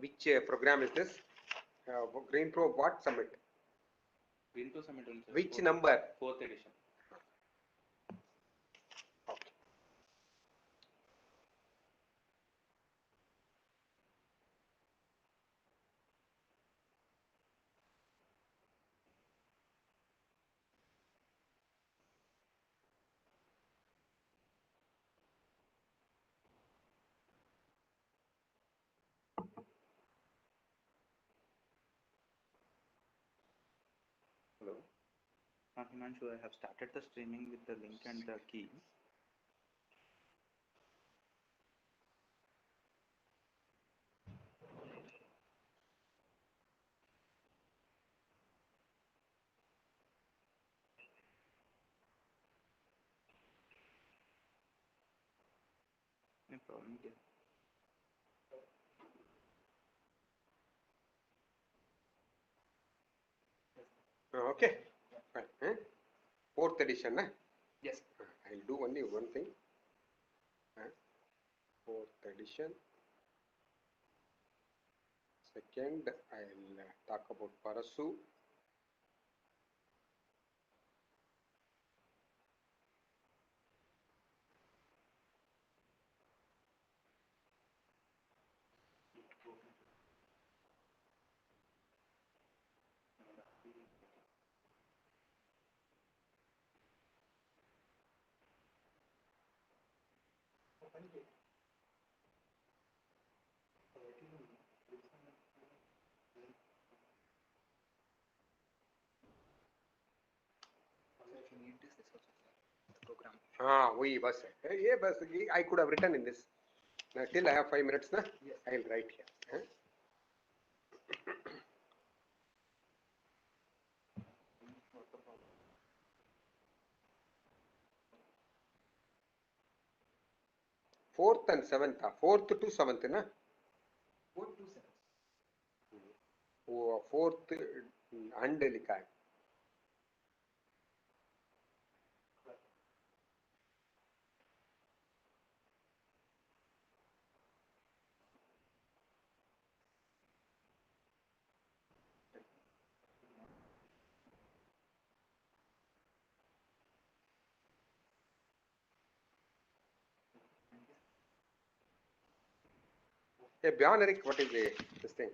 Which program is this? Green Pro what Summit? Green Pro Summit. Which number? 4th edition. Okay. Hello. Himanshu, I have started the streaming with the link and the key. No problem. Yeah. Okay. Fine. 4th edition. Yes. I'll do only one thing. 4th edition. Second, I'll talk about Parasu. I could have written in this. Till I have 5 minutes, na? Yes. I'll write here. 4th and 7th. 4th to 7th, na? 4th to 7th. 4th and लिखा है. Hey, Bjorn Eric, what is this thing?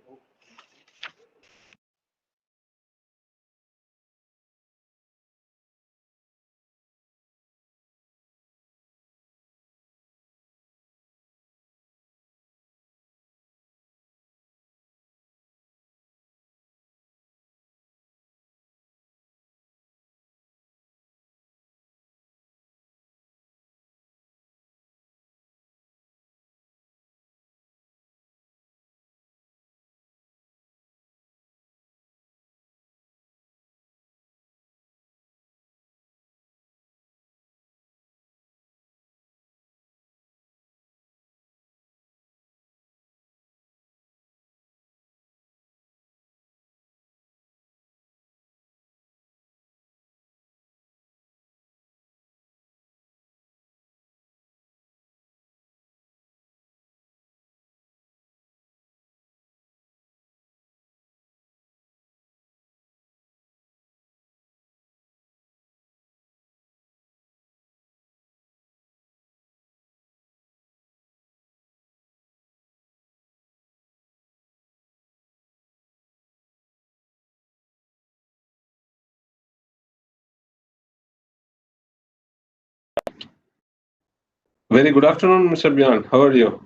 Very good afternoon, Mr. Bjorn. How are you?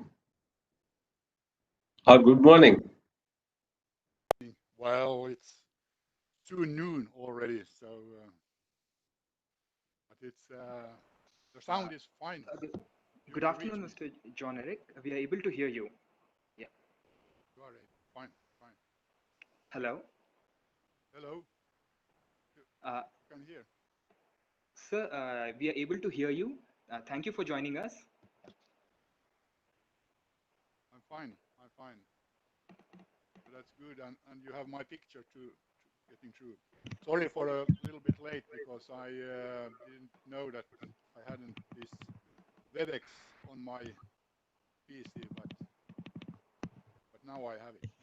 Good morning. Well, it's soon noon already, so but it's the sound is fine. Good afternoon, Mr. John Eric. We are able to hear you. Yeah. You are right. Fine, fine. Hello. Hello. You can hear. Sir, we are able to hear you. Thank you for joining us. I'm fine. I'm fine. So that's good, and you have my picture too, getting through. Sorry for a little bit late because I didn't know that I hadn't this WebEx on my PC, but now I have it.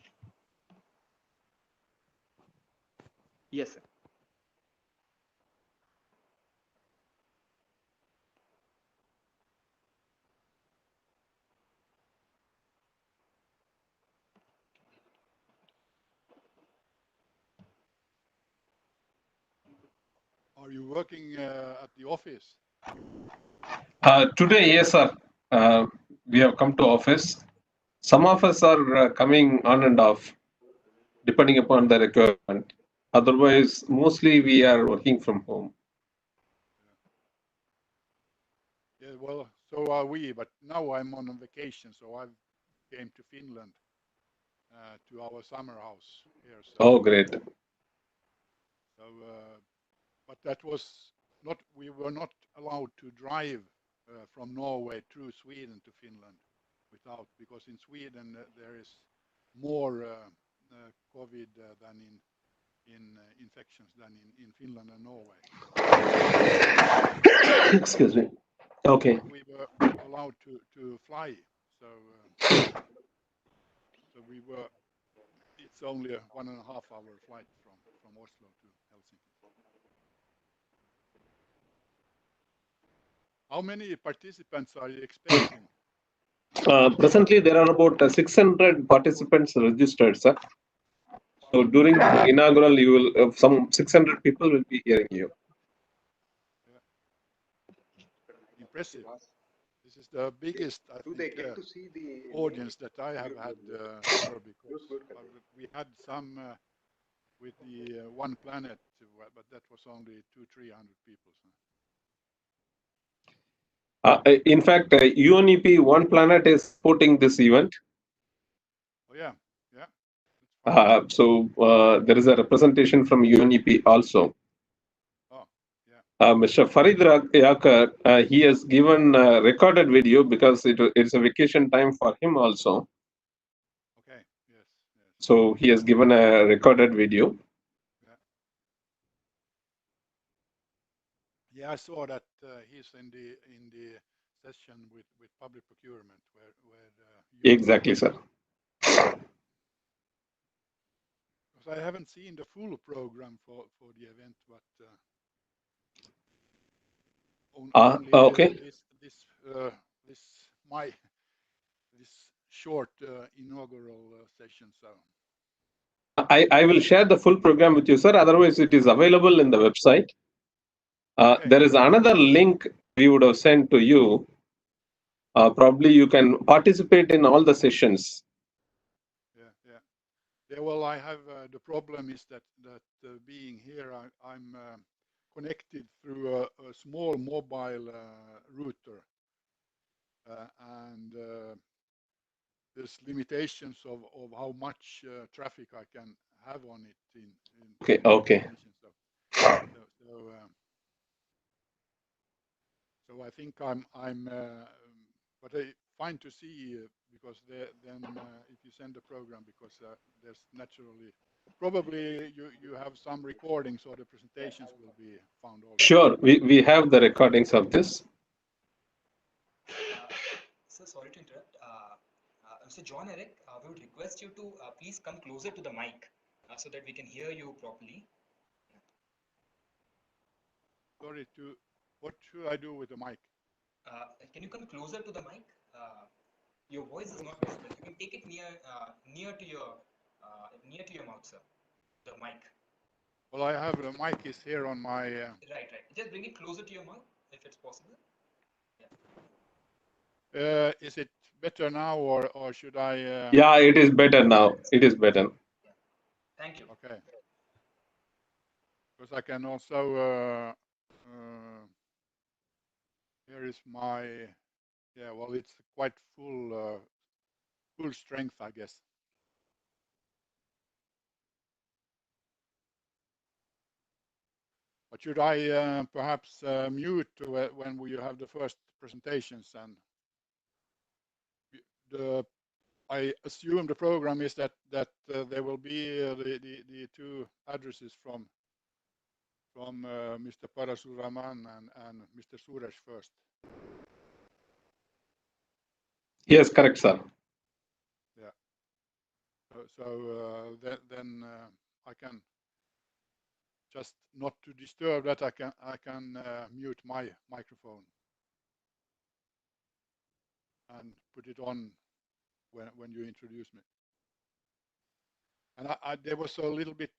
Yes, sir. Are you working at the office? Today, yes, sir. We have come to office. Some of us are coming on and off, depending upon the requirement. Otherwise, mostly we are working from home. Yeah, well, so are we. But now I'm on a vacation, so I came to Finland to our summer house here. So, Oh, great. so but that was not. We were not allowed to drive from Norway through Sweden to Finland because in Sweden there is more COVID than in infections than in Finland and Norway. Excuse me. Okay. We were allowed to fly, so so we were. It's only a 1.5 hour flight from Oslo to Helsinki. How many participants are you expecting? Presently, there are about 600 participants registered, sir. So during the inaugural, you will some 600 people will be hearing you. Impressive. This is the biggest, I Do they think, get to see the audience that I have had ever, because we had some with the One Planet, but that was only 200-300 people. So. In fact, UNEP One Planet is supporting this event. Oh yeah, yeah. So there is a representation from UNEP also. Oh yeah. Mr. Farid Yakar, he has given a recorded video because it's a vacation time for him also. Okay. Yes. Yes. So he has given a recorded video. Yeah, I saw that he's in the session with public procurement where Exactly, sir. because I haven't seen the full program for the event, but only okay. this short inaugural session. So I will share the full program with you, sir. Otherwise, it is available in the website. okay. There is another link we would have sent to you. Probably you can participate in all the sessions. Yeah. Well, I have the problem is that being here, I'm connected through a small mobile router, and there's limitations of how much traffic I can have on it in Okay. So I think I'm but fine to see because then if you send the program, because there's naturally probably you have some recordings or the presentations will be found also. Sure, we have the recordings of this. Sir, sorry to interrupt. Mr. John Eric, we would request you to please come closer to the mic so that we can hear you properly. Sorry, what should I do with the mic? Can you come closer to the mic? Your voice is not visible. You can take it near to your mouth, sir. The mic. Well, I have the mic is here on my. Right. Just bring it closer to your mouth if it's possible. Yeah. Is it better now, or should I? Yeah, it is better now. It is better. Yeah. Thank you. Okay. Because I can also. Here is my. Yeah. Well, it's quite full strength, I guess. But should I perhaps mute when we have the first presentations? And I assume the program is that there will be the two addresses from Mr. Parasuraman and Mr. Suresh first. Yes, correct, sir. Yeah. So then I can just not to disturb that, I can mute my microphone and put it on when you introduce me. And there was a little bit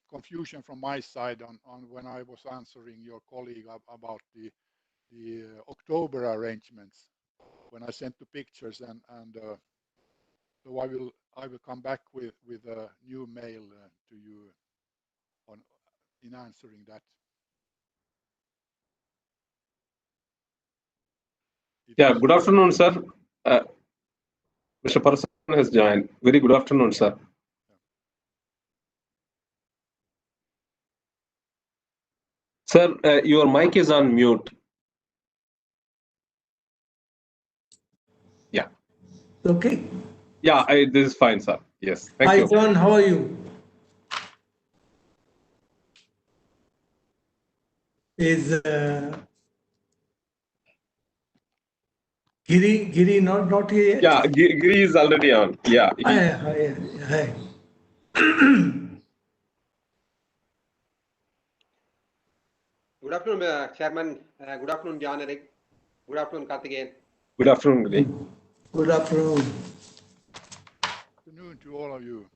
confusion from my side on when I was answering your colleague about the October arrangements when I sent the pictures, and so I will come back with a new mail to you in answering that. Yeah, good afternoon, sir. Mr. Person has joined. Very good afternoon, sir. Sir, your mic is on mute. Yeah. Okay. Yeah, this is fine, sir. Yes, thank Hi, you. John. How are you? Is Giri not here yet? Yeah, Giri is already on. Yeah. Hi. Good afternoon, Chairman. Good afternoon, John Eric. Good afternoon, Karthikeyan. Good afternoon, Giri. Good afternoon. Good afternoon to all of you.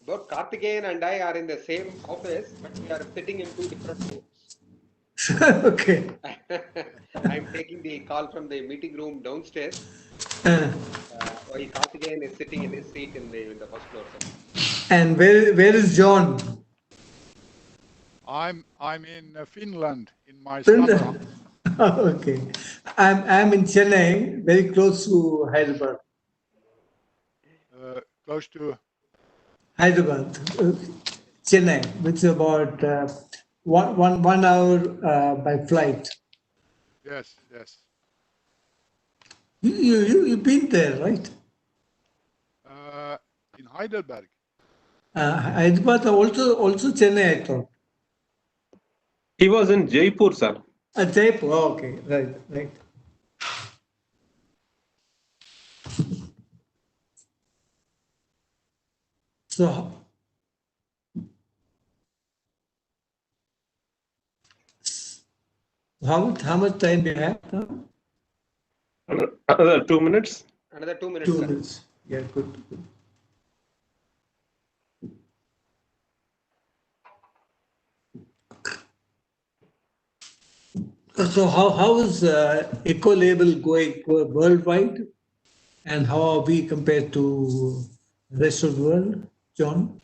Both Karthikeyan and I are in the same office, but we are sitting in two different rooms. Okay. I'm taking the call from the meeting room downstairs. Uh, While Karthikeyan is sitting in his seat in the first floor, sir. and where is John? I'm in Finland in my Finland. summer house. Okay. I'm in Chennai, very close to Hyderabad. Close to Hyderabad, Chennai, which is about 1 hour by flight. yes. You've been there, right? In Heidelberg. Hyderabad, also Chennai, I thought. He was in Jaipur, sir. Jaipur, okay, right. So, how much time do you have now? Another 2 minutes. Another 2 minutes, 2 sir. minutes. Yeah, good. So how is eco label going worldwide, and how are we compared to the rest of the world, John?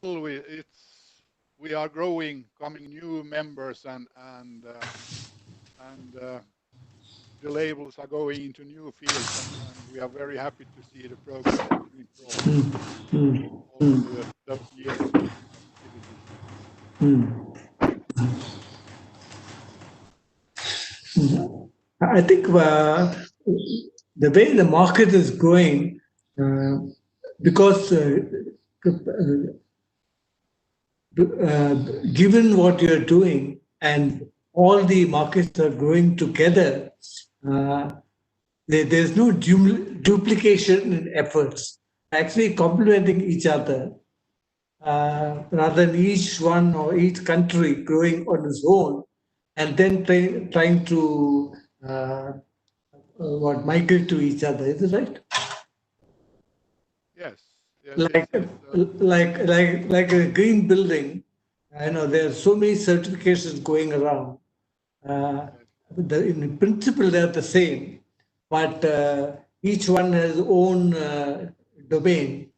Well, we are growing, coming new members, and the labels are going into new fields, and we are very happy to see the progress during those years of activities. I think the way the market is growing, because given what you're doing and all the markets are growing together, there's no duplication in efforts, actually complementing each other, rather than each one or each country growing on its own and then trying to migrate to each other. Is it right? Yes. Like a green building, I know there are so many certifications going around. In principle, they're the same, but each one has its own domain.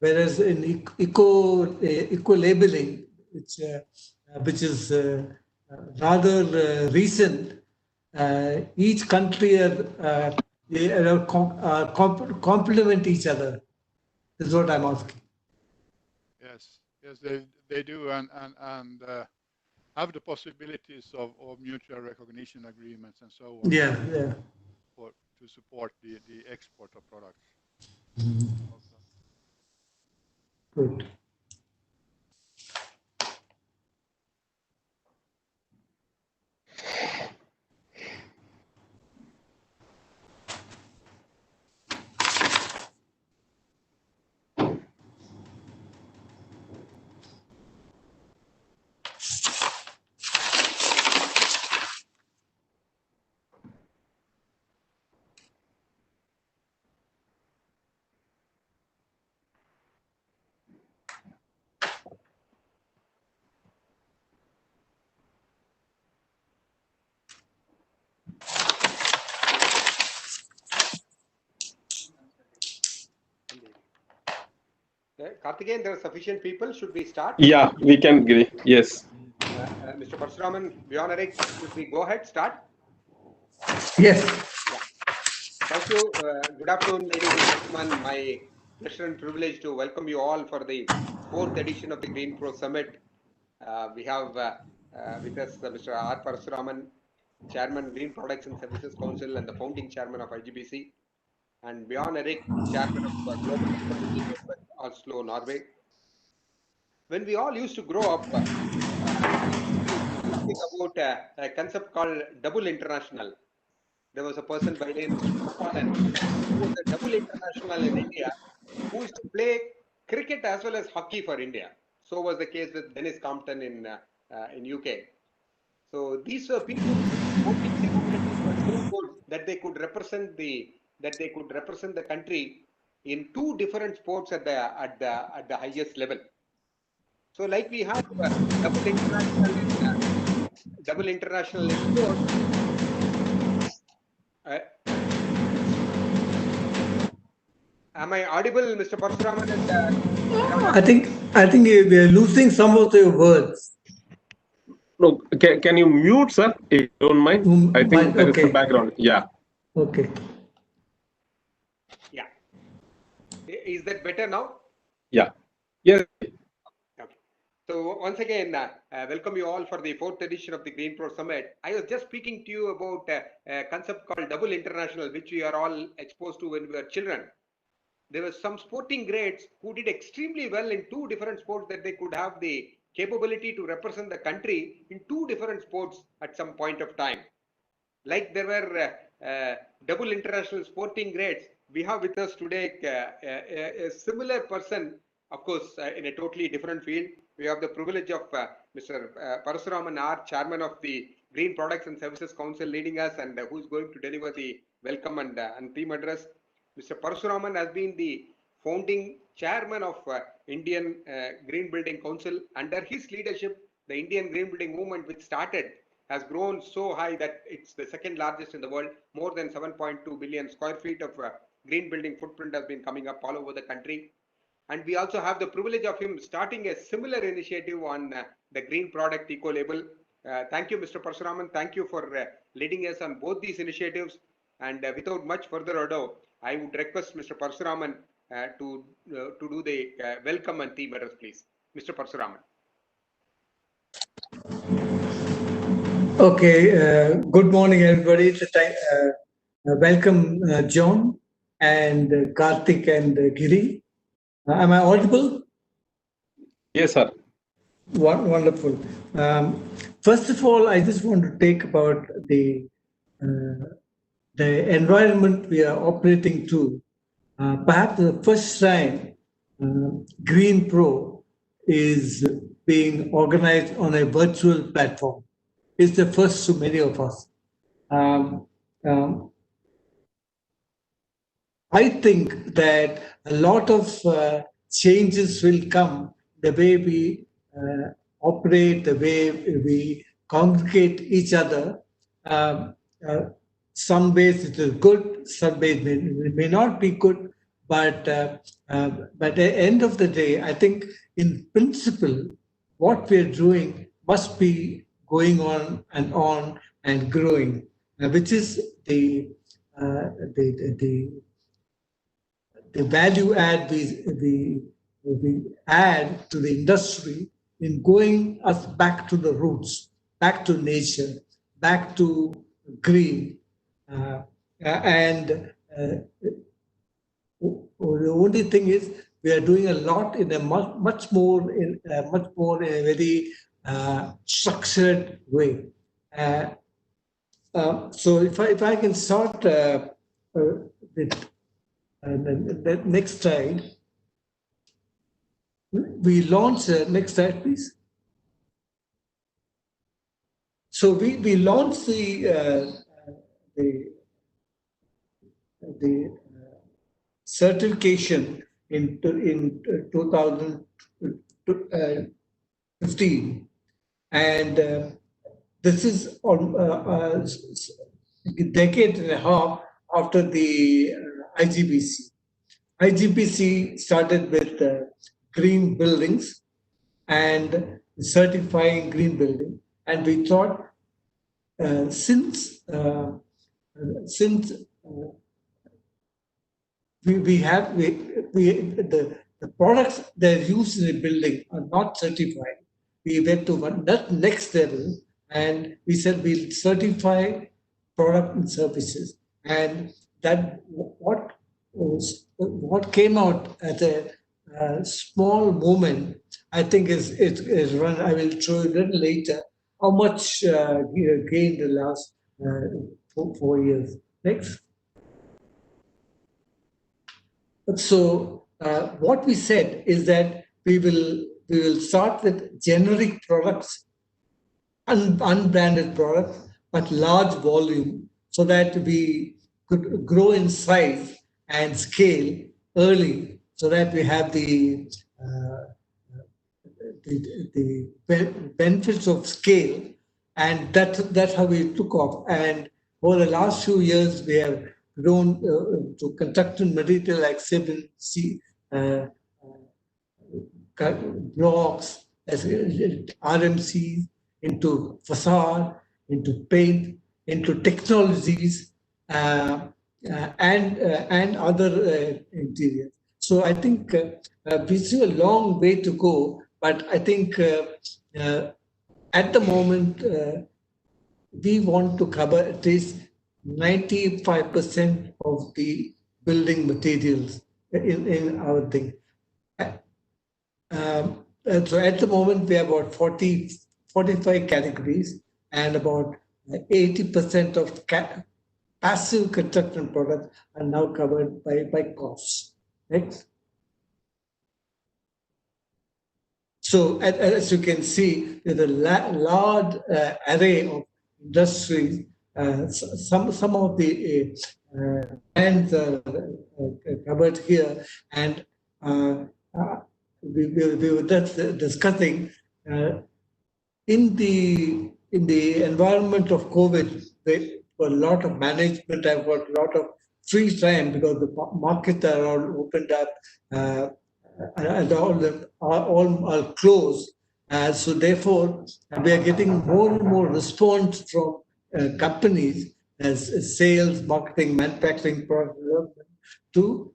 Whereas in eco labeling, which is rather recent, each country complement each other. Is what I'm asking. Yes, they do, and have the possibilities of mutual recognition agreements and so on. Yeah. To support the export of products. Good. Okay. Karthikeyan, there are sufficient people. Should we start? Yeah, we can agree. Yes. Mr. Parshuraman, Bjorn Eric, should we go ahead, start? Yes. Yeah. Thank you. Good afternoon, ladies and gentlemen. My pleasure and privilege to welcome you all for the 4th edition of the Green Pro Summit. We have with us Mr. R. Parshuraman, Chairman, Green Products and Services Council and the founding chairman of IGBC, and Bjorn Eric, Chairman of Global Technology Network, Oslo, Norway. When we all used to grow up, we used to be talking about a concept called double international. There was a person by the name of Mr. Gopal, who was a double international in India, who used to play cricket as well as hockey for India. So was the case with Dennis Compton in UK. So these were people whose sporting capabilities were so good that they could represent the country in two different sports at the highest level. So like we have double international in sports. Am I audible, Mr. Parshuraman? I think we are losing some of the words. No, can you mute, sir, if you don't mind? I think there is a background. Yeah. Okay. Yeah. Is that better now? Yeah. Yes. Okay. So once again, welcome you all for the 4th edition of the Green Pro Summit. I was just speaking to you about a concept called double international, which we are all exposed to when we were children. There were some sporting greats who did extremely well in two different sports that they could have the capability to represent the country in two different sports at some point of time. Like there were double international sporting greats, we have with us today a similar person, of course, in a totally different field. We have the privilege of Mr. Parshuraman R, Chairman of the Green Products and Services Council, leading us, and who is going to deliver the welcome and theme address. Mr. Parshuraman has been the founding chairman of Indian Green Building Council. Under his leadership, the Indian Green Building movement, which started, has grown so high that it's the second largest in the world. More than 7.2 billion square feet of green building footprint has been coming up all over the country. And we also have the privilege of him starting a similar initiative on the green product eco label. Thank you, Mr. Parshuraman. Thank you for leading us on both these initiatives. And without much further ado, I would request Mr. Parshuraman to do the welcome and theme address, please. Mr. Parshuraman. Okay. Good morning, everybody. Welcome, John and Karthik and Giri. Am I audible? Yes, sir. Wonderful. First of all, I just want to take about the environment we are operating to. Perhaps the first time Green Pro is being organized on a virtual platform. It's the first to many of us. I think that a lot of changes will come the way we operate, the way we congregate each other. Some ways it is good, some ways it may not be good, but at the end of the day, I think in principle, what we're doing must be going on and growing, which is the value add we add to the industry in going us back to the roots, back to nature, back to green. And the only thing is we are doing a lot in a much more in a very structured way. So if I can start with the next slide. We launched, next slide, please. So we launched the certification in 2015, and this is on a decade and a half after the IGBC. IGBC started with green buildings and certifying green building. And we thought since the products that are used in the building are not certified. We went to that next level and we said we'll certify product and services. And that what came out as a small moment, I think is run. I will show you a little later how much gained the last 4 years. Next. So what we said is that we will start with generic products, unbranded products, but large volume, so that we could grow in size and scale early, so that we have the benefits of scale, and that's how we took off. And over the last few years, we have grown to construction material like cement, blocks, as RMCs, into facade, into paint, into technologies, and other interiors. So I think we see a long way to go, but I think at the moment we want to cover at least 95% of the building materials in our thing. So at the moment, we have about 45 categories, and about 80% of passive construction products are now covered by costs. Next. So as you can see, there's a large array of industries. Some of the brands are covered here, and we were just discussing in the environment of COVID, there were a lot of management. I've got a lot of free time because the markets are all opened up and all are closed. So therefore, we are getting more and more response from companies as sales, marketing, manufacturing, product development to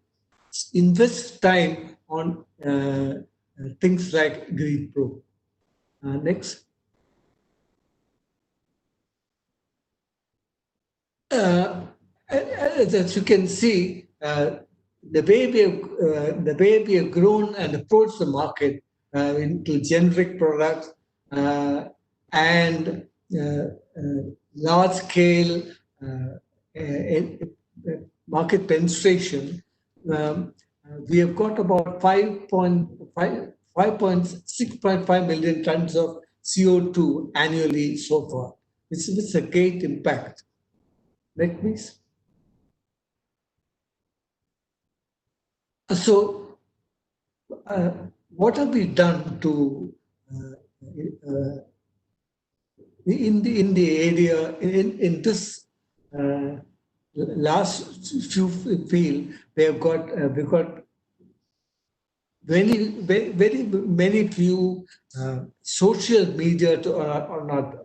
invest time on things like Green Pro. Next. As you can see, the way we have grown and approached the market into generic products and large scale market penetration, we have got about 6.5 million tons of CO2 annually so far. This is a great impact. Next, please. So, what have we done to in the area in this last few field? We've got very many few social media on our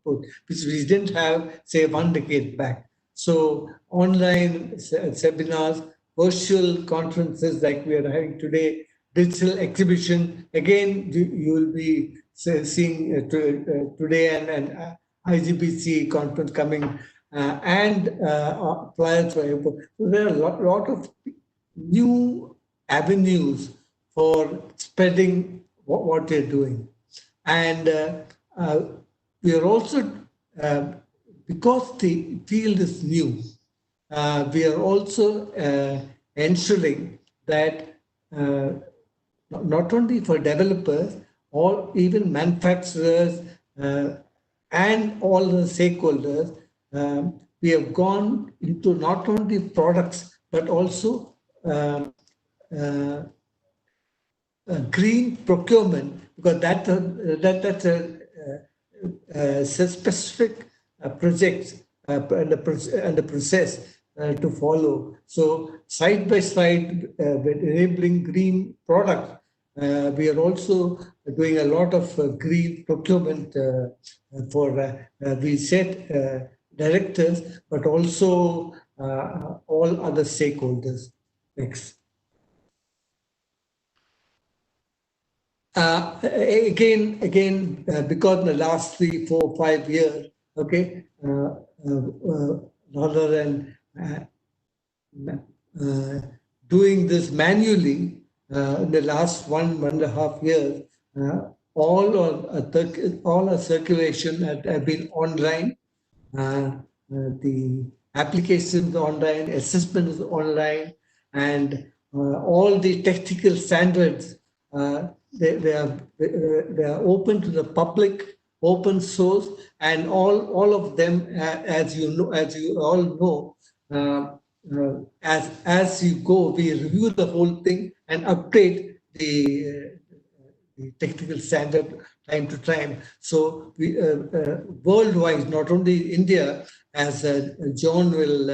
which we didn't have, say, 1 decade back. So online seminars, virtual conferences like we are having today, digital exhibition. Again, you will be seeing today and IGBC conference coming and flyers for airport. So there are a lot of new avenues for spreading what they're doing. And we are also, because the field is new, we are also ensuring that not only for developers, or even manufacturers and all the stakeholders, we have gone into not only products, but also green procurement, because that's a specific project and the process to follow. So side by side with enabling green products, We are also doing a lot of green procurement we set directors, but also all other stakeholders. Next. Again, because in the last 3, 4, 5 years, okay, rather than doing this manually in the last 1.5 years, all our circulation have been online. The applications online, assessment is online, and all the technical standards they are open to the public, open source, and all of them, as you all know, as you go, we review the whole thing and update the technical standard time to time. So we worldwide, not only India, as John will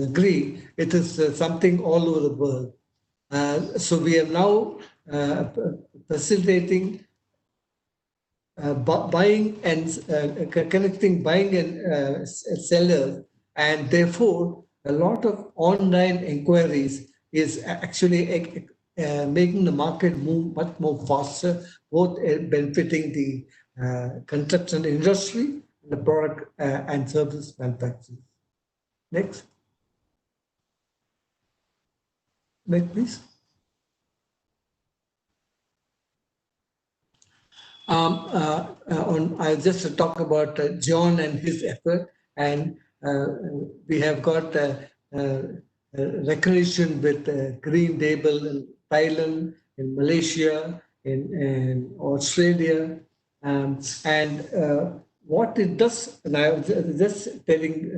agree, it is something all over the world. So we are now facilitating buying and connecting buying and sellers, and therefore a lot of online inquiries is actually making the market move much more faster, both benefiting the construction industry, the product and service manufacturers. Next. Next, please. I just talk about John and his effort, and we have got recognition with Green Label in Thailand, in Malaysia, in Australia, and what it does. And I was just telling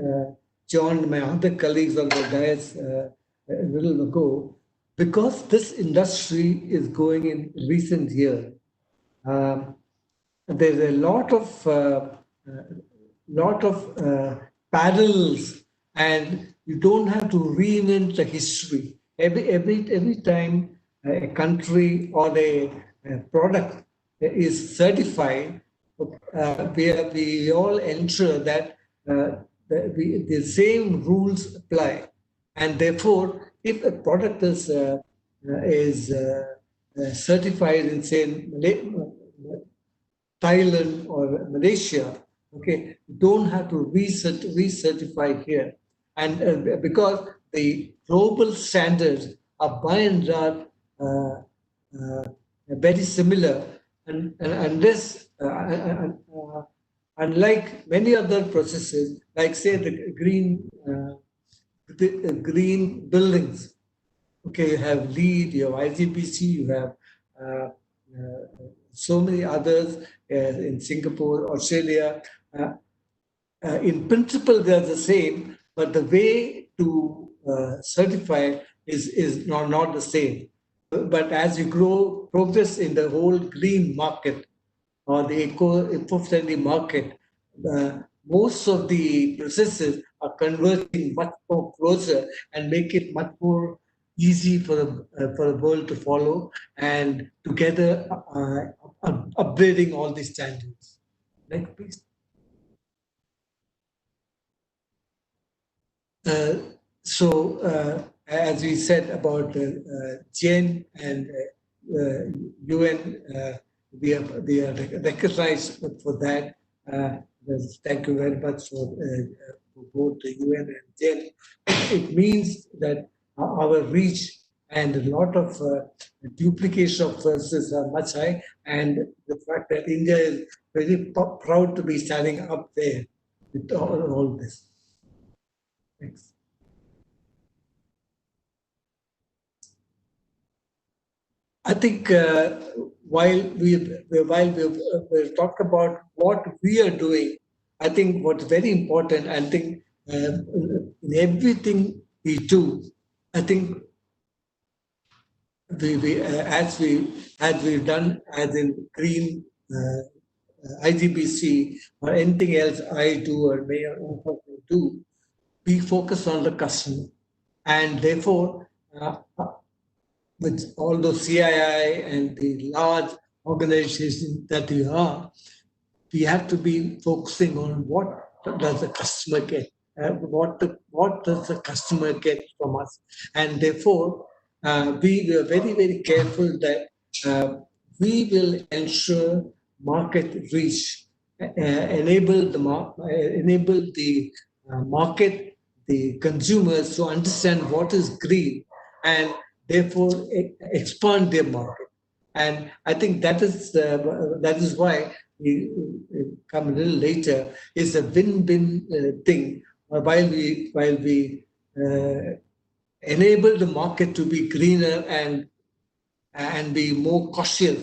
John, my other colleagues on the dais a little ago, because this industry is going in recent years. There's a lot of parallels, and you don't have to reinvent the history. Every time a country or a product is certified, we all ensure that the same rules apply, and therefore, if a product is certified in, say, Thailand or Malaysia, okay, you don't have to recertify here. And because the global standards are by and large very similar, and unless, unlike many other processes, like say the green buildings, okay, you have LEED, you have IGBC, you have so many others in Singapore, Australia. In principle, they are the same, but the way to certify is not the same. But as you progress in the whole green market or the eco-friendly market, most of the processes are converging much more closer and make it much more easy for the world to follow, and together upgrading all these standards. Next, please. So as we said about GEN and UN, we are recognized for that. Thank you very much for both the UN and GEN. It means that our reach and a lot of duplication of services are much high, and the fact that India is very proud to be standing up there with all this. Thanks. I think while we've talked about what we are doing, I think what's very important, I think in everything we do, I think as we've done as in green IGBC or anything else I do or may do, we focus on the customer, and therefore with all those CII and the large organizations that you are, we have to be focusing on what does the customer get, what does the customer get from us, and therefore we were very careful that we will ensure market reach, enable the market, the consumers to understand what is green, and therefore expand their market. And I think that is why we come a little later. Is a win-win thing. While we enable the market to be greener and be more cautious,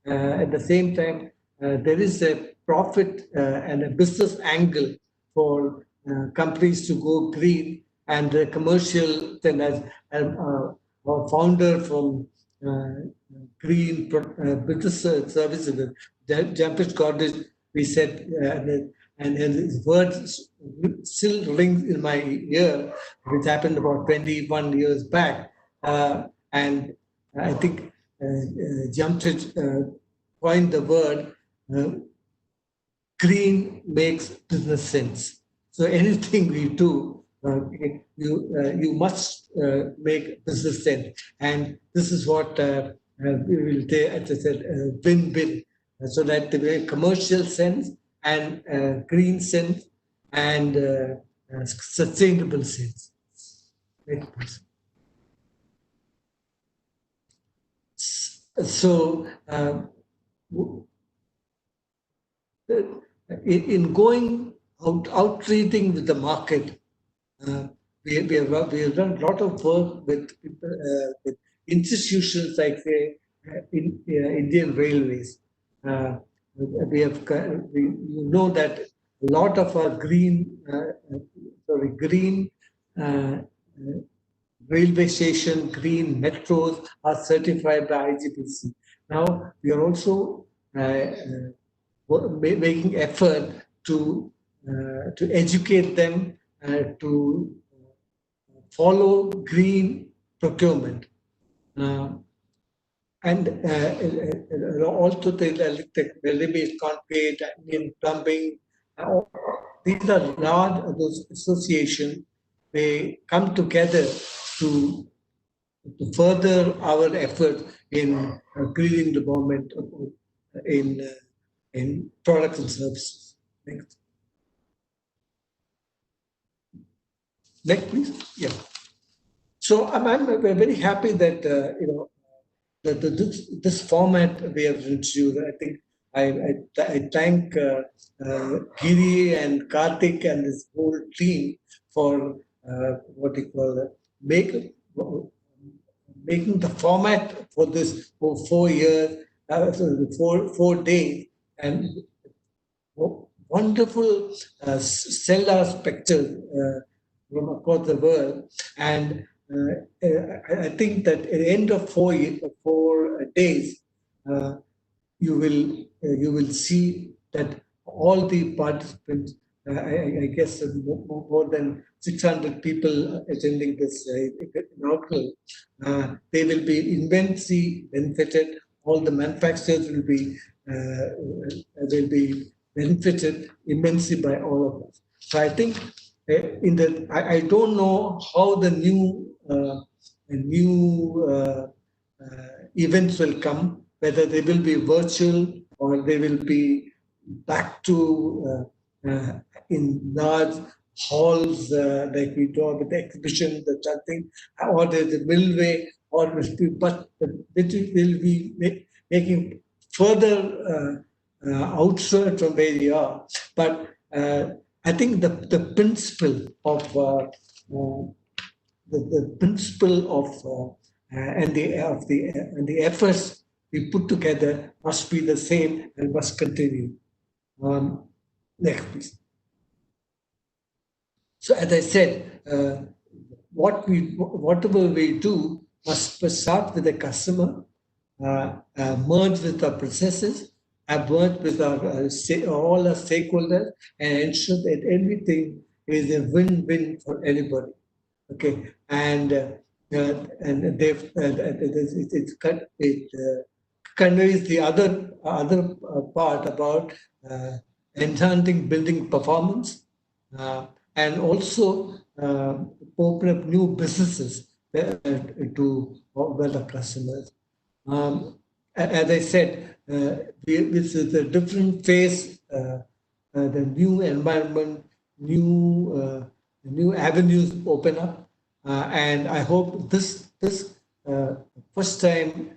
at the same time there is a profit and a business angle for companies to go green, and the commercial then as our founder from green business services, Jampish Gordon, we said, and his words still rings in my ear, which happened about 21 years back. And I think Jampish coined the word green makes business sense. So anything we do, you must make business sense, and this is what we will do. As I said, win-win, so that the commercial sense and green sense and sustainable sense. So. In going outreaching with the market, we have done a lot of work with institutions like, say, Indian Railways. We know that a lot of our green railway station, green metros are certified by IGBC. Now we are also making effort to educate them to follow green procurement, and also the railway concrete, Indian plumbing. These are large those associations. They come together to further our effort in greening the government in products and services. Next, please. Yeah. So I'm very happy that that this format we have introduced. I think I thank Giri and Karthik and his whole team for what you call making the format for this for 4 years, 4 days, and wonderful stellar spectrum from across the world. And I think that at the end of 4 days, you will see that all the participants, I guess more than 600 people attending this inaugural, they will be immensely benefited. All the manufacturers will be benefited immensely by all of us. So I think I don't know how the new events will come, whether they will be virtual or they will be back to in large halls like we talk with the exhibition, the something, or there's a millway, or but it will be making further outskirts from where we are. But I think the principle of the principle of and the efforts we put together must be the same and must continue. Next, please. So, as I said, whatever we do must start with the customer, merge with our processes, merge with all our stakeholders, and ensure that everything is a win-win for everybody. Okay, and and it conveys the other part about enhancing building performance and also open up new businesses to well customers. As I said, this is a different phase, the new environment, new avenues open up, and I hope this first time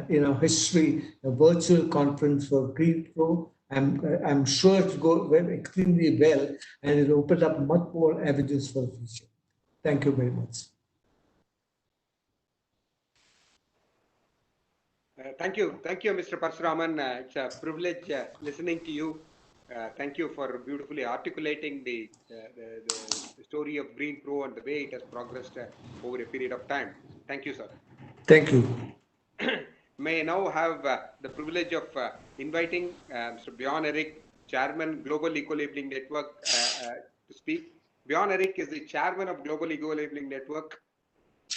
in our history, a virtual conference for Green Pro. I'm sure it will go extremely well, and it will open up much more avenues for the future. Thank you very much. Thank you, Mr. Parshuraman. It's a privilege listening to you. Thank you for beautifully articulating the story of Green Pro and the way it has progressed over a period of time. Thank you, sir. Thank you. May I now have the privilege of inviting Mr. Bjorn Erik, Chairman, Global Eco-Labeling Network, to speak. Bjorn Erik is the Chairman of Global Eco-Labeling Network,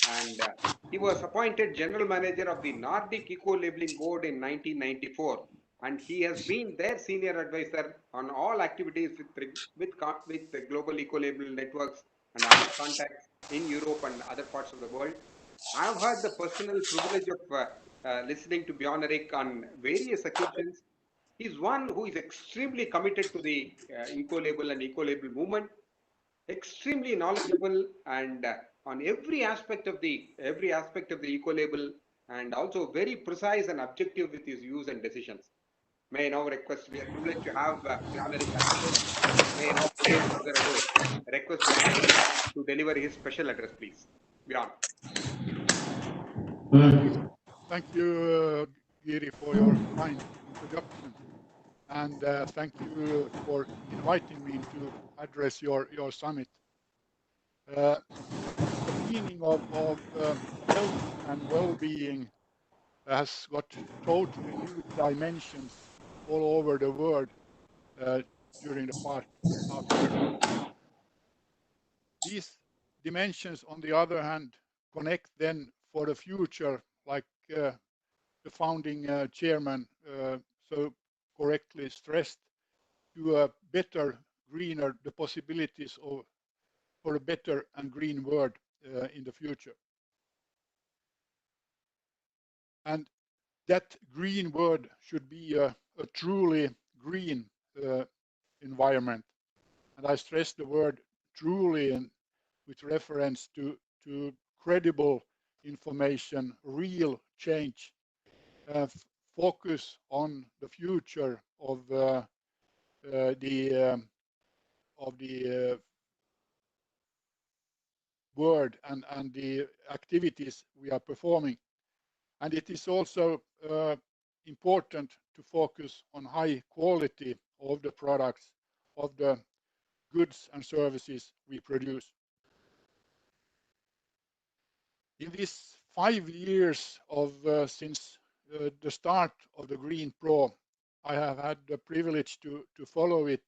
and he was appointed General Manager of the Nordic Eco-Labeling Board in 1994, and he has been their Senior Advisor on all activities with the Global Eco-Labeling Networks and other contacts in Europe and other parts of the world. I have had the personal privilege of listening to Bjorn Erik on various occasions. He's one who is extremely committed to the eco-label and eco-label movement, extremely knowledgeable and on every aspect of the eco-label, and also very precise and objective with his views and decisions. May I now request, we are privileged to have Bjorn Erik as a guest. May I now, without further ado, request Bjorn Erik to deliver his special address, please. Bjorn. Thank you, Giri, for your kind introduction. And thank you for inviting me to address your summit. The meaning of health and well-being has got totally new dimensions all over the world during the past half year. These dimensions, on the other hand, connect then for the future, like the founding chairman so correctly stressed, to a better, greener, the possibilities for a better and green world in the future. And that green world should be a truly green environment. And I stress the word truly, and with reference to credible information, real change, focus on the future of the world and the activities we are performing. And it is also important to focus on high quality of the products, of the goods and services we produce. In these 5 years of since the start of the Green Pro, I have had the privilege to follow it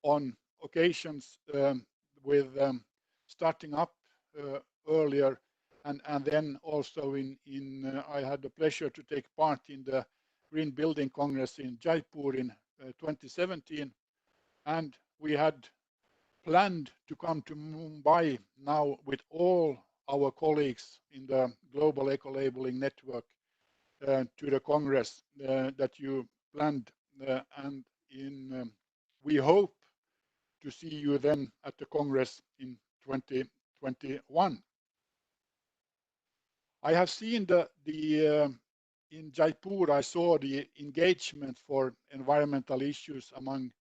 on occasions with starting up earlier, and then also I had the pleasure to take part in the Green Building Congress in Jaipur in 2017, and we had planned to come to Mumbai now with all our colleagues in the Global Eco-Labeling Network to the Congress that you planned, and we hope to see you then at the Congress in 2021. I have seen in Jaipur, I saw the engagement for environmental issues among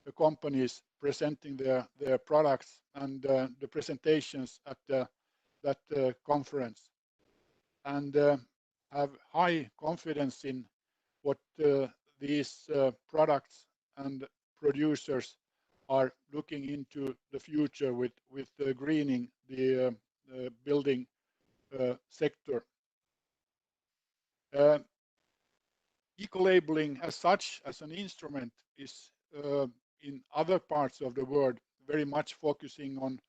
the companies presenting their products and the presentations at that conference, and have high confidence in what these products and producers are looking into the future with greening the building sector. Eco-labeling as such, as an instrument, is in other parts of the world very much focusing on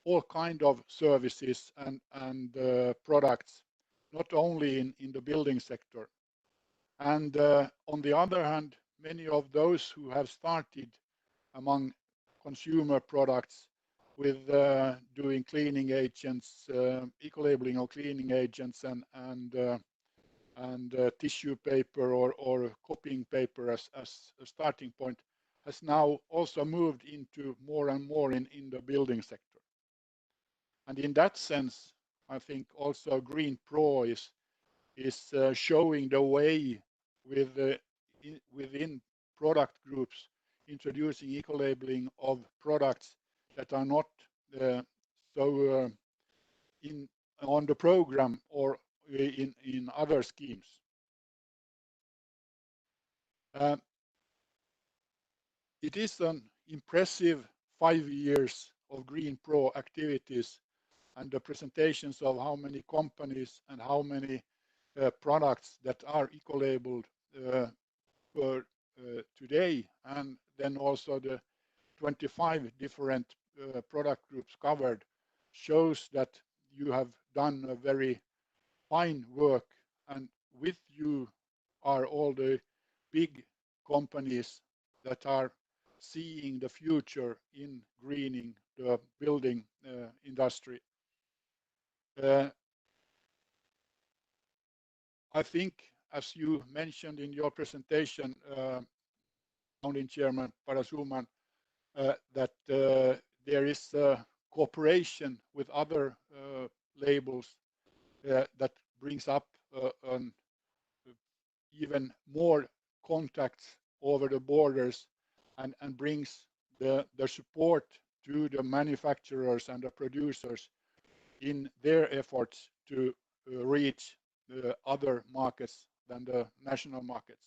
all kind of services and products, not only in the building sector. And on the other hand, many of those who have started among consumer products with doing cleaning agents, eco-labeling of cleaning agents and tissue paper or copying paper as a starting point, has now also moved into more and more in the building sector. And in that sense, I think also Green Pro is showing the way with within product groups, introducing eco-labeling of products that are not so on the program or in other schemes. It is an impressive 5 years of Green Pro activities, and the presentations of how many companies and how many products that are eco-labeled for today, and then also the 25 different product groups covered, shows that you have done a very fine work, and with you are all the big companies that are seeing the future in greening the building industry. I think, as you mentioned in your presentation, Founding Chairman Parasuman, that there is cooperation with other labels that brings up even more contacts over the borders and brings the support to the manufacturers and the producers in their efforts to reach the other markets than the national markets.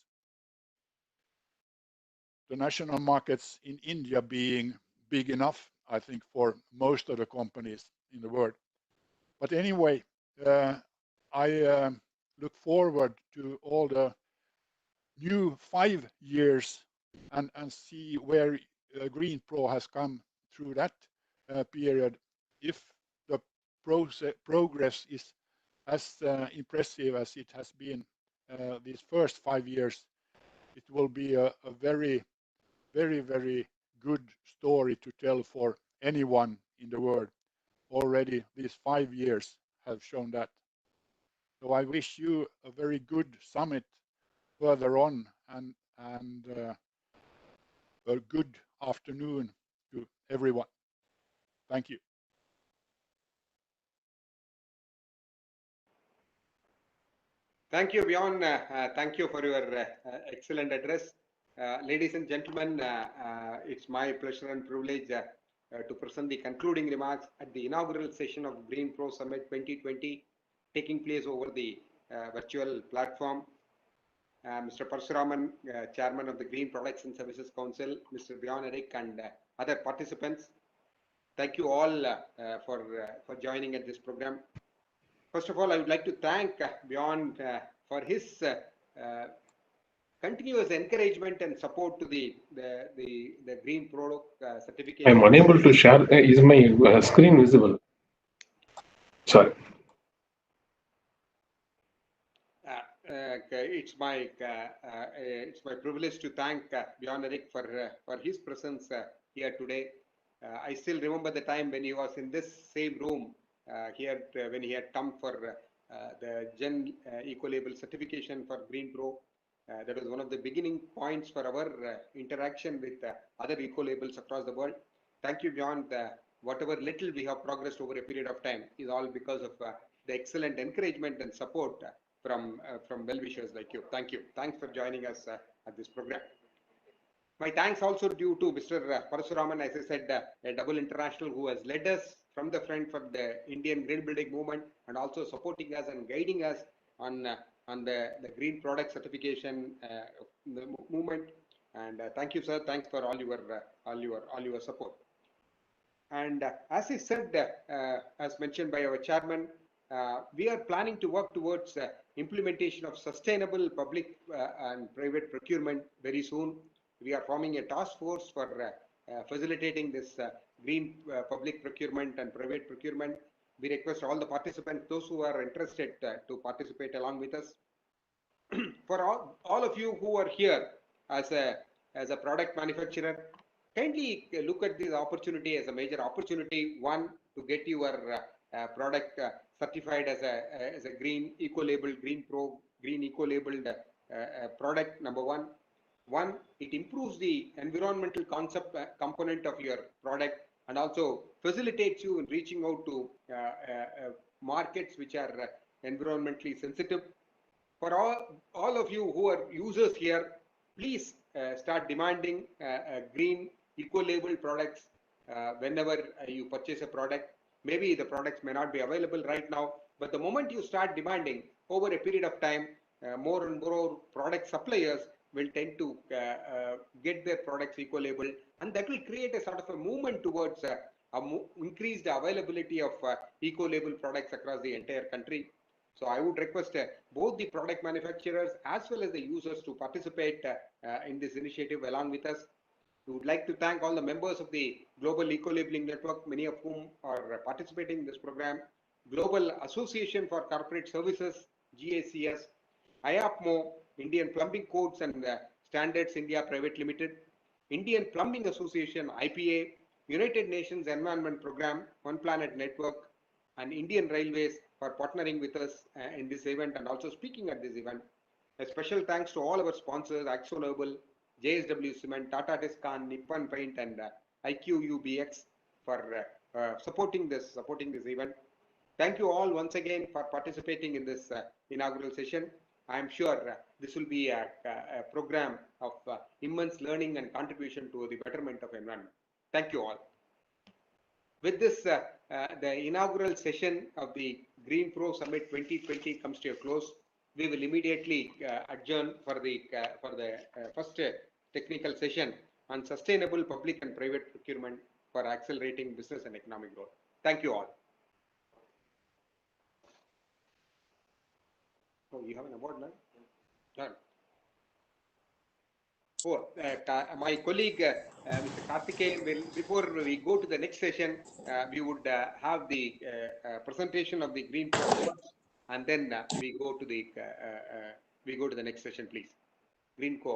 The national markets in India being big enough, I think, for most of the companies in the world. But anyway, I look forward to all the new 5 years and see where Green Pro has come through that period. If the progress is as impressive as it has been these first 5 years, it will be a very, very good story to tell for anyone in the world. Already these 5 years have shown that. So I wish you a very good summit further on, and a good afternoon to everyone. Thank you. Thank you, Bjorn. Thank you for your excellent address. Ladies and gentlemen, it's my pleasure and privilege to present the concluding remarks at the inaugural session of Green Pro Summit 2020, taking place over the virtual platform. Mr. Parasuraman, Chairman of the Green Products and Services Council, Mr. Bjorn Erik, and other participants. Thank you all for joining at this program. First of all, I would like to thank Bjorn for his continuous encouragement and support to the Green Product certification. I'm unable to share. Is my screen visible? Sorry. It's my privilege to thank Bjorn Erik for his presence here today. I still remember the time when he was in this same room here when he had come for the Gen Eco-Label certification for Green Pro. That was one of the beginning points for our interaction with other eco-labels across the world. Thank you, Bjorn. Whatever little we have progressed over a period of time is all because of the excellent encouragement and support from well-wishers like you. Thank you. Thanks for joining us at this program. My thanks also due to Mr. Parasuraman, as I said, a double international who has led us from the front for the Indian green building movement and also supporting us and guiding us on the green product certification movement. And thank you, sir. Thanks for all your support. And as I said, as mentioned by our chairman, we are planning to work towards implementation of sustainable public and private procurement very soon. We are forming a task force for facilitating this green public procurement and private procurement. We request all the participants, those who are interested to participate along with us. For all of you who are here as a product manufacturer, kindly look at this opportunity as a major opportunity. One, to get your product certified as a green eco-labeled, green eco-labeled product. Number one, it improves the environmental concept component of your product, and also facilitates you in reaching out to markets which are environmentally sensitive. For all of you who are users here, please start demanding green eco-labeled products whenever you purchase a product. Maybe the products may not be available right now, but the moment you start demanding, over a period of time, more and more product suppliers will tend to get their products eco-labeled, and that will create a sort of a movement towards increased availability of eco-label products across the entire country. So I would request both the product manufacturers as well as the users to participate in this initiative along with us. We would like to thank all the members of the Global Eco-Labeling Network, many of whom are participating in this program, Global Association for Corporate Services, GACS, IAPMO, Indian Plumbing Codes and Standards India Private Limited, Indian Plumbing Association, IPA, United Nations Environment Program, One Planet Network, and Indian Railways for partnering with us in this event and also speaking at this event. A special thanks to all our sponsors, AkzoNobel, JSW Cement, Tata Tiscon, Nippon Paint, and IQUBX for supporting this event. Thank you all once again for participating in this inaugural session. I am sure this will be a program of immense learning and contribution to the betterment of environment. Thank you all. With this, the inaugural session of the Green Pro Summit 2020 comes to a close. We will immediately adjourn for the first technical session on sustainable public and private procurement for accelerating business and economic growth. Thank you all. Oh, you have an award now? Done. Oh, my colleague, Mr. Karthikeyan, will, before we go to the next session, we would have the presentation of the Green Pro Awards, and then we go to the next session, please. Green Pro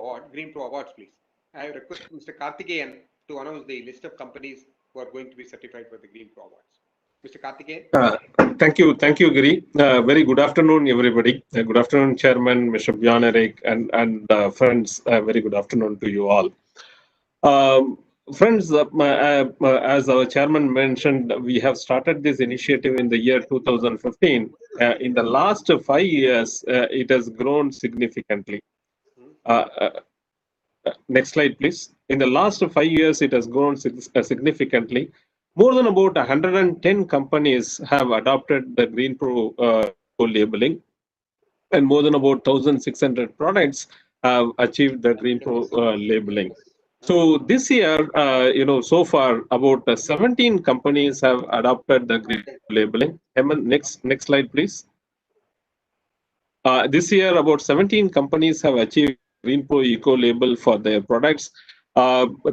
Awards, please. I request Mr. Karthikeyan to announce the list of companies who are going to be certified for the Green Pro Awards. Mr. Karthikeyan. Thank you, Giri. Very good afternoon, everybody. Good afternoon, Chairman, Mr. Bjorn Erik, and friends. Very good afternoon to you all. Friends, as our chairman mentioned, we have started this initiative in the year 2015. In the last 5 years, it has grown significantly. Next slide, please. In the last 5 years, it has grown significantly. More than about 110 companies have adopted the Green Pro labeling, and more than about 1,600 products have achieved the Green Pro labeling. So this year, so far, about 17 companies have adopted the Green Pro labeling. Next slide, please. This year, about 17 companies have achieved Green Pro Eco label for their products.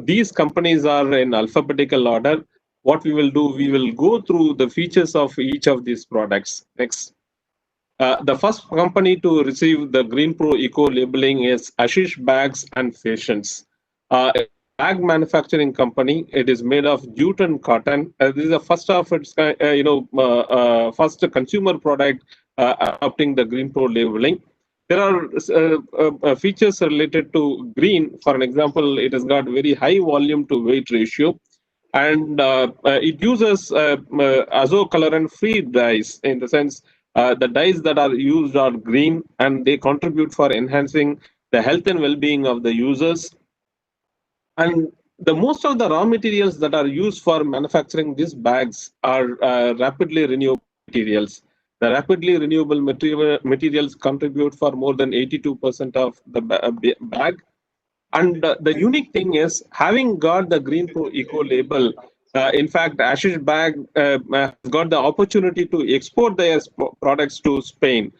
These companies are in alphabetical order. What we will do, we will go through the features of each of these products. Next. The first company to receive the Green Pro Eco labeling is Ashish Bags and Fashions. Bag manufacturing company. It is made of jute and cotton. This is the first of its first consumer product adopting the Green Pro labeling. There are features related to green. For an example, it has got very high volume to weight ratio, and it uses azo-colorant-free dyes, in the sense the dyes that are used are green, and they contribute for enhancing the health and well-being of the users. And the most of the raw materials that are used for manufacturing these bags are rapidly renewable materials. The rapidly renewable materials contribute for more than 82% of the bag. And the unique thing is, having got the Green Pro Eco label, in fact, Ashish Bag has got the opportunity to export their products to Spain.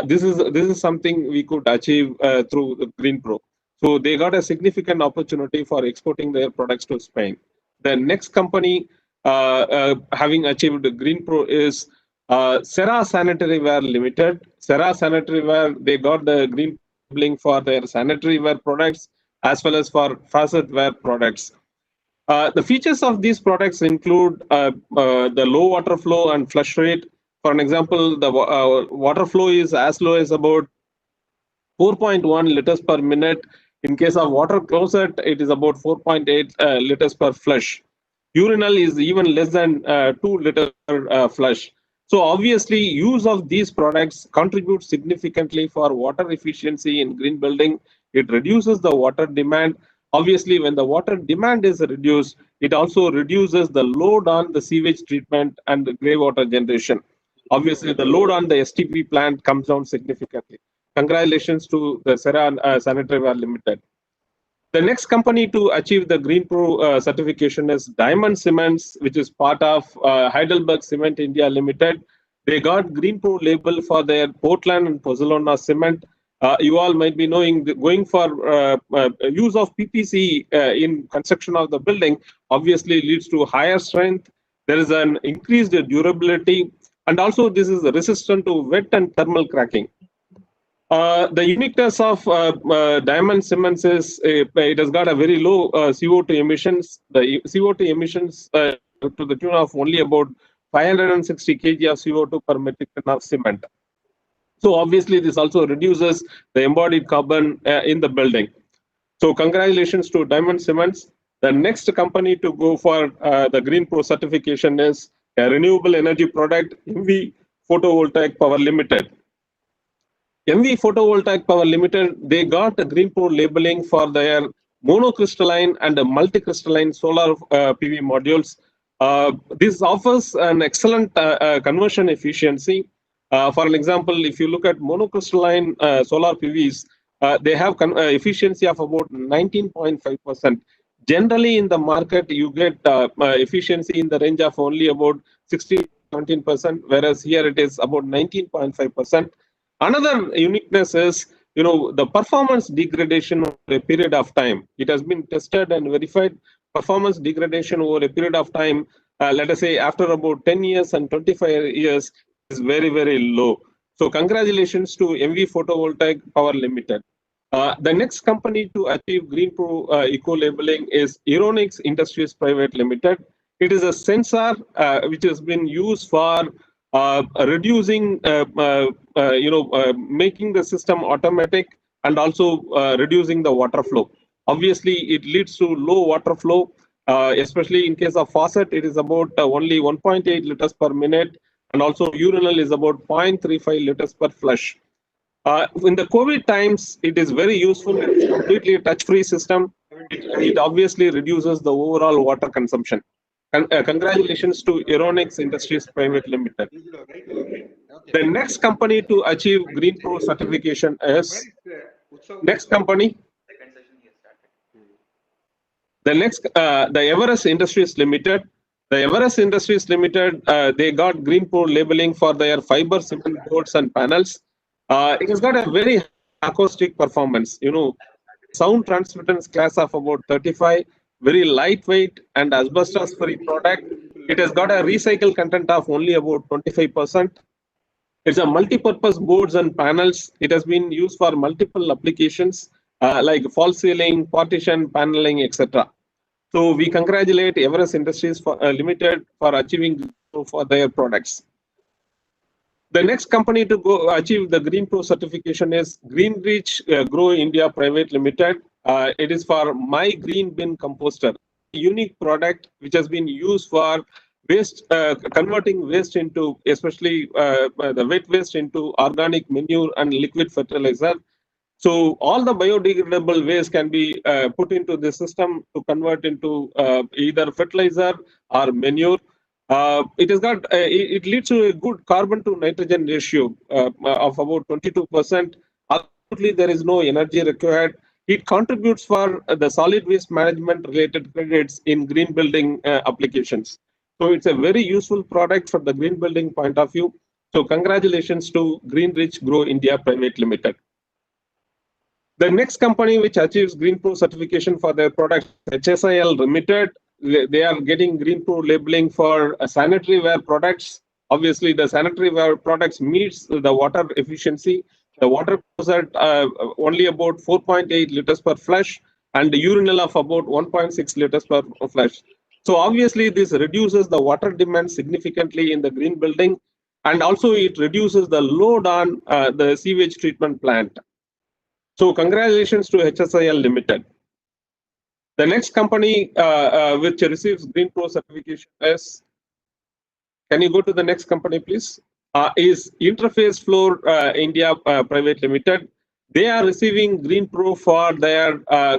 This is something we could achieve through the Green Pro. So they got a significant opportunity for exporting their products to Spain. The next company having achieved Green Pro is Serra Sanitary Ware Limited. Serra Sanitary Ware, they got the Green labeling for their sanitary ware products as well as for faucet ware products. The features of these products include the low water flow and flush rate. For an example, the water flow is as low as about 4.1 liters per minute. In case of water closet, it is about 4.8 liters per flush. Urinal is even less than 2 liters per flush. So obviously, use of these products contributes significantly for water efficiency in green building. It reduces the water demand. Obviously, when the water demand is reduced, it also reduces the load on the sewage treatment and the grey water generation. Obviously, the load on the STP plant comes down significantly. Congratulations to the Serra Sanitary Ware Limited. The next company to achieve the Green Pro certification is Diamond Cements, which is part of Heidelberg Cement India Limited. They got Green Pro label for their Portland and Pozzolana cement. You all might be knowing going for use of PPC in construction of the building obviously leads to higher strength. There is an increased durability, and also this is resistant to wet and thermal cracking. The uniqueness of diamond cements is it has got a very low CO2 emissions. The CO2 emissions to the tune of only about 560 kg of CO2 per metric ton of cement. So obviously, this also reduces the embodied carbon in the building. So congratulations to Diamond Cements. The next company to go for the Green Pro certification is a renewable energy product, MV Photovoltaic Power Limited. MV Photovoltaic Power Limited, they got a Green Pro labeling for their monocrystalline and multicrystalline solar PV modules. This offers an excellent conversion efficiency. For an example, if you look at monocrystalline solar PVs, they have efficiency of about 19.5%. Generally, in the market, you get efficiency in the range of only about 16-17%, whereas here it is about 19.5%. Another uniqueness is, the performance degradation over a period of time. It has been tested and verified. Performance degradation over a period of time, let us say after about 10 years and 25 years, is very, very low. So congratulations to MV Photovoltaic Power Limited. The next company to achieve Green Pro eco labeling is Aeronix Industries Private Limited. It is a sensor which has been used for reducing, making the system automatic and also reducing the water flow. Obviously, it leads to low water flow, especially in case of faucet. It is about only 1.8 liters per minute, and also urinal is about 0.35 liters per flush. In the COVID times, it is very useful. It's completely a touch-free system. It obviously reduces the overall water consumption. Congratulations to Aeronix Industries Private Limited. The next company to achieve Green Pro certification is next company. The next, the Everest Industries Limited. The Everest Industries Limited, they got Green Pro labeling for their fiber cement boards and panels. It has got a very acoustic performance. Sound transmittance class of about 35. Very lightweight and asbestos-free product. It has got a recycled content of only about 25%. It's a multi-purpose boards and panels. It has been used for multiple applications like false ceiling, partition, paneling, etc. So we congratulate Everest Industries Limited for achieving for their products. The next company to go achieve the Green Pro certification is Greenreach Grow India Private Limited. It is for My Green Bin Composter, a unique product which has been used for waste, converting waste into, especially the wet waste into organic manure and liquid fertilizer. So all the biodegradable waste can be put into the system to convert into either fertilizer or manure. It has got it leads to a good carbon to nitrogen ratio of about 22%. Absolutely, there is no energy required. It contributes for the solid waste management related credits in green building applications. So it's a very useful product from the green building point of view. So congratulations to Greenreach Grow India Private Limited. The next company which achieves Green Pro certification for their product, HSIL Limited. they are getting Green Pro labeling for sanitary ware products. Obviously, the sanitary ware products meets the water efficiency. The water closet only about 4.8 liters per flush, and the urinal of about 1.6 liters per flush. So obviously, this reduces the water demand significantly in the green building, and also it reduces the load on the sewage treatment plant. So congratulations to HSIL Limited. The next company which receives Green Pro certification is, can you go to the next company, please? Is Interface Floor India Private Limited. They are receiving Green Pro for their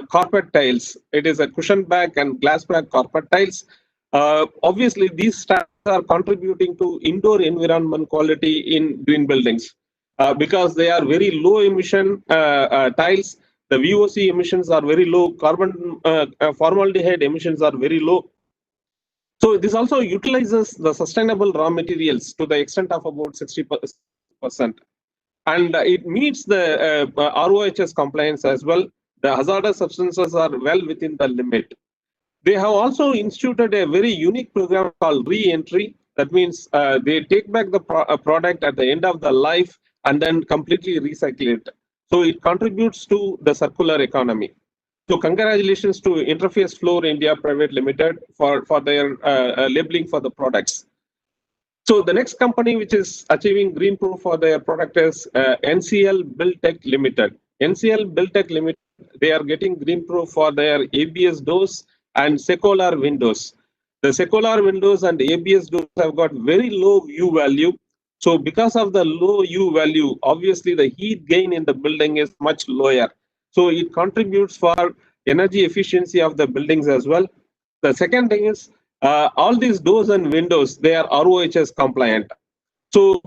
carpet tiles. It is a cushion back and glass back carpet tiles. Obviously, these standards are contributing to indoor environment quality in green buildings because they are very low emission tiles. The VOC emissions are very low. Carbon formaldehyde emissions are very low. So this also utilizes the sustainable raw materials to the extent of about 60%. And it meets the ROHS compliance as well. The hazardous substances are well within the limit. They have also instituted a very unique program called re-entry. That means they take back the product at the end of the life and then completely recycle it. So it contributes to the circular economy. So congratulations to Interface Floor India Private Limited for their labeling for the products. So the next company which is achieving Green Pro for their product is NCL Buildtech Limited. NCL Buildtech Limited, they are getting Green Pro for their ABS doors and secular windows. The secular windows and ABS doors have got very low U value. So because of the low U value, obviously the heat gain in the building is much lower. So it contributes for energy efficiency of the buildings as well. The second thing is all these doors and windows, they are ROHS compliant. So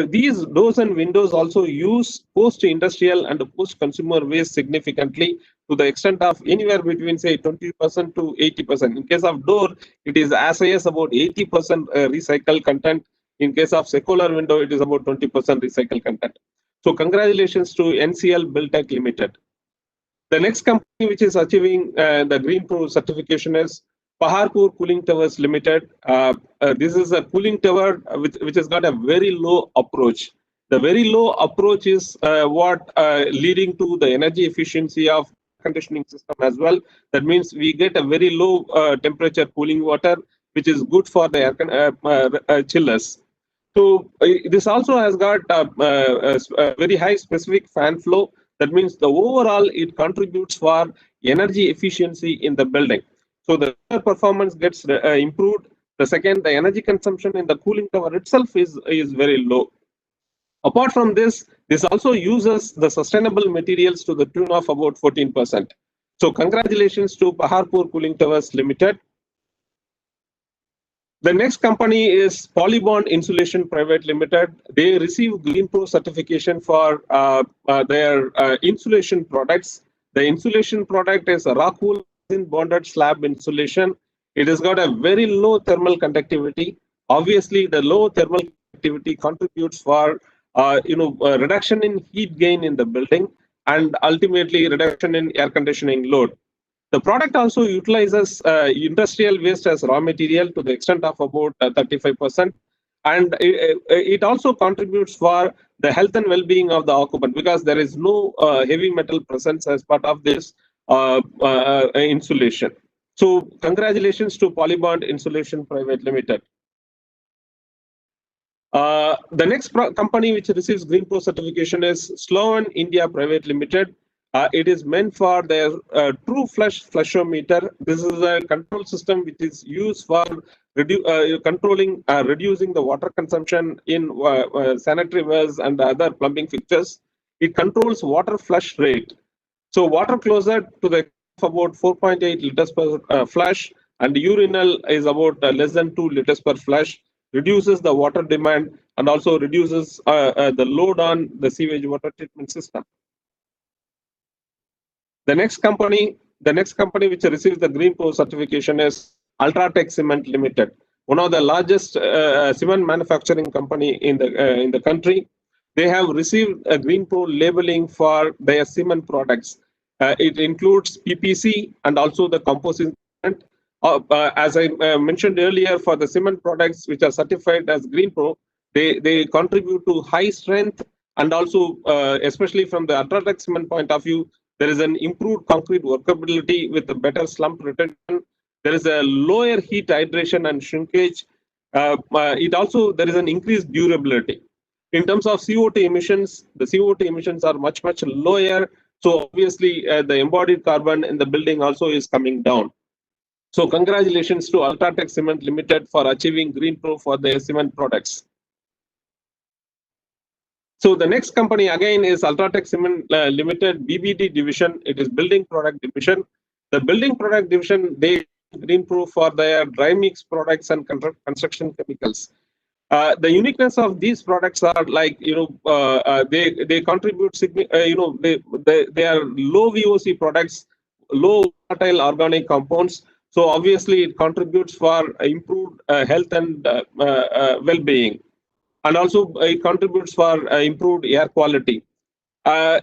these doors and windows also use post-industrial and post-consumer waste significantly to the extent of anywhere between say 20% to 80%. In case of door, it is as high as about 80% recycled content. In case of secular window, it is about 20% recycled content. So congratulations to NCL Buildtech Limited. The next company which is achieving the Green Pro certification is Paharpur Cooling Towers Limited. This is a cooling tower which has got a very low approach. The very low approach is what leading to the energy efficiency of conditioning system as well. That means we get a very low temperature cooling water, which is good for the chillers. So this also has got a very high specific fan flow. That means the overall it contributes for energy efficiency in the building. So the performance gets improved. The second, the energy consumption in the cooling tower itself is very low. Apart from this, this also uses the sustainable materials to the tune of about 14%. So congratulations to Paharpur Cooling Towers Limited. The next company is Polybond Insulation Private Limited. They receive Green Pro certification for their insulation products. The insulation product is a rock wool bonded slab insulation. It has got a very low thermal conductivity. Obviously, the low thermal conductivity contributes for reduction in heat gain in the building and ultimately reduction in air conditioning load. The product also utilizes industrial waste as raw material to the extent of about 35%. And it also contributes for the health and well-being of the occupant because there is no heavy metal presence as part of this insulation. So congratulations to Polybond Insulation Private Limited. The next company which receives Green Pro certification is Sloan India Private Limited. It is meant for their true flushometer. This is a control system which is used for controlling, reducing the water consumption in sanitary wares and other plumbing fixtures. It controls water flush rate. So water closet to the about 4.8 liters per flush, and urinal is about less than 2 liters per flush. Reduces the water demand and also reduces the load on the sewage water treatment system. The next company which receives the Green Pro certification is Ultratech Cement Limited, one of the largest cement manufacturing company in the country. They have received a Green Pro labeling for their cement products. It includes PPC and also the composite cement. As I mentioned earlier, for the cement products which are certified as Green Pro, they contribute to high strength, and also, especially from the Ultratech cement point of view, there is an improved concrete workability with a better slump retention. There is a lower heat hydration and shrinkage. There is an increased durability. In terms of CO2 emissions, the CO2 emissions are much lower. So obviously, the embodied carbon in the building also is coming down. So congratulations to Ultratech Cement Limited for achieving Green Pro for their cement products. So the next company again is Ultratech Cement Limited BBD division. It is building product division. The building product division, they Green Pro for their dry mix products and construction chemicals. The uniqueness of these products are like, they contribute, they are low VOC products, low volatile organic compounds. So obviously it contributes for improved health and well-being. And also it contributes for improved air quality.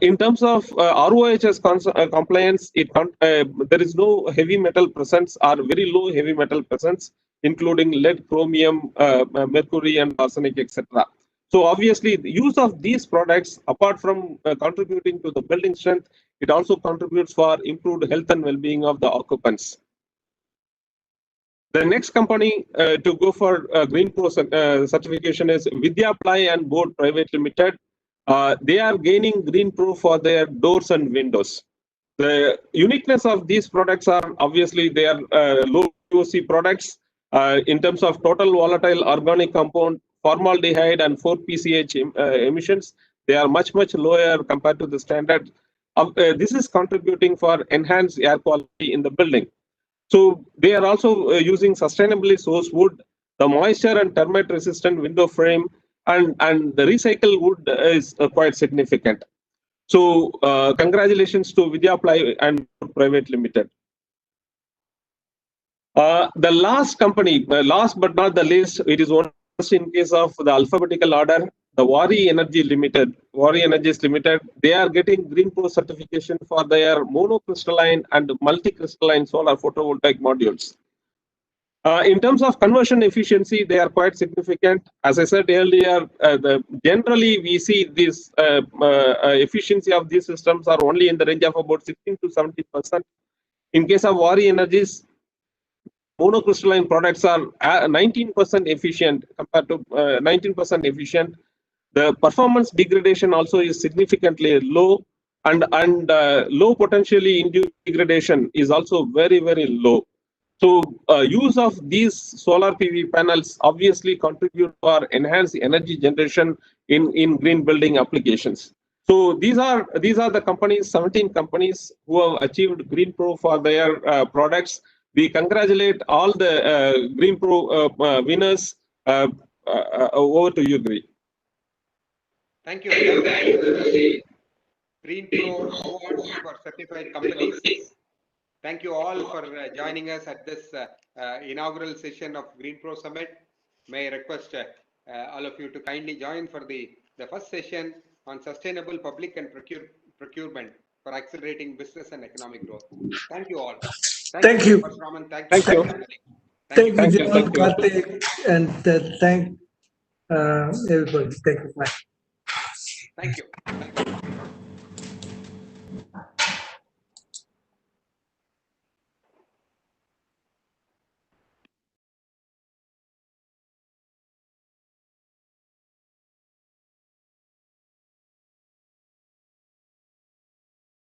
In terms of ROHS compliance, there is no heavy metal presence or very low heavy metal presence, including lead, chromium, mercury, and arsenic, etc. So obviously, the use of these products, apart from contributing to the building strength, it also contributes for improved health and well-being of the occupants. The next company to go for Green Pro certification is Vidyaply and Board Private Limited. They are gaining Green Pro for their doors and windows. The uniqueness of these products are obviously they are low VOC products in terms of total volatile organic compound, formaldehyde, and 4-PCH emissions. They are much lower compared to the standard. This is contributing for enhanced air quality in the building. So they are also using sustainably sourced wood, the moisture and termite resistant window frame, and the recycled wood is quite significant. So congratulations to Vidyaply and Private Limited. The last company, last but not the least, it is one in case of the alphabetical order, the Wari Energies Limited, they are getting Green Pro certification for their monocrystalline and multicrystalline solar photovoltaic modules. In terms of conversion efficiency, they are quite significant. As I said earlier, generally we see this efficiency of these systems are only in the range of about 16 to 70%. In case of Wari Energies, monocrystalline products are 19% efficient compared to 19% efficient. The performance degradation also is significantly low, and low potentially induced degradation is also very low. So use of these solar PV panels obviously contribute for enhanced energy generation in green building applications. So these are the companies, 17 companies who have achieved Green Pro for their products. We congratulate all the Green Pro winners. Over to you, Gri. Thank you. Green Pro awards for certified companies. Thank you all for joining us at this inaugural session of Green Pro Summit. May I request all of you to kindly join for the first session on sustainable public and procurement for accelerating business and economic growth. Thank you all. Thank you. Raman. Thank you. Thank Thank you, you. John, Karthik, and thank everybody. Thank you. Bye. Thank you.